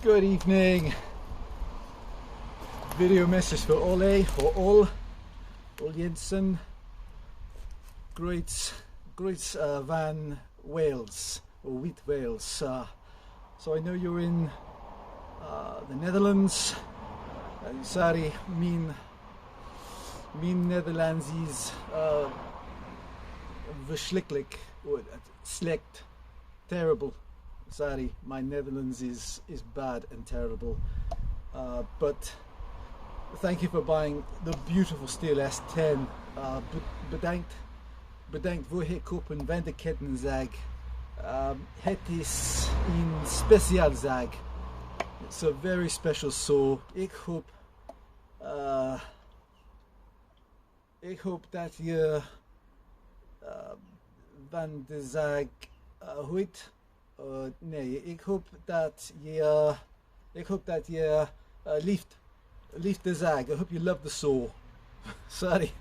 Good evening. Video message for Ole or Ole Jensen. Great van Wales or wheat Wales. So I know you're in the Netherlands. Sorry, mijn Nederlands is verschrikkelijk. Slecht, terrible. Sorry, my Netherlands is bad and terrible. But thank you for buying the beautiful Stihl S10. Bedankt voor het kopen van de kettingzaag. Het is een speciaalzaag. It's a very special saw. Ik hoop dat je van de zaag houdt. Nee, ik hoop dat je lieft de zaag. I hope you love the saw. Sorry,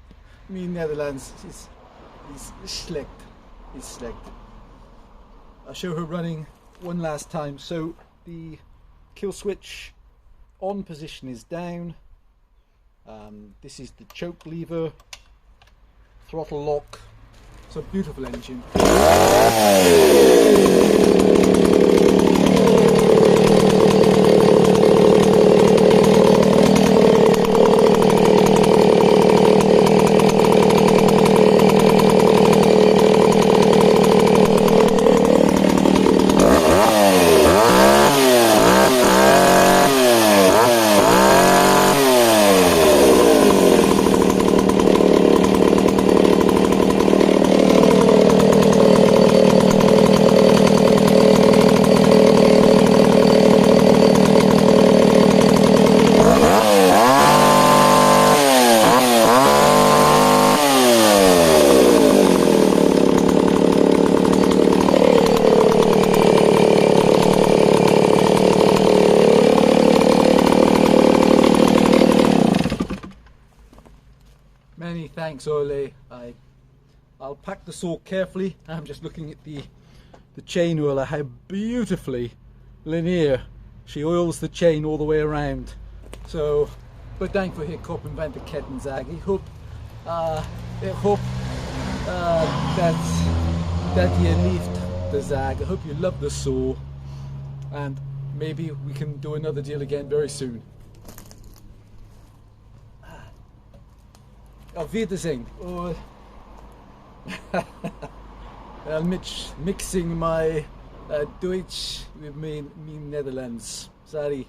mijn Netherlands is slecht. It's slecht. I'll show her running one last time. So the kill switch on position is down. This is the choke lever, throttle lock. It's a beautiful engine. Many thanks, Ole. I'll pack the saw carefully. I'm just looking at the chain oiler, how beautifully linear she oils the chain all the way around. So, bedankt voor het kopen van de kettingzaag. Ik hoop that you lieft the zaag. I hope you love the saw, and maybe we can do another deal again very soon. Auf Wiedersehen. I'm mixing my Deutsch with me Netherlands. Sorry.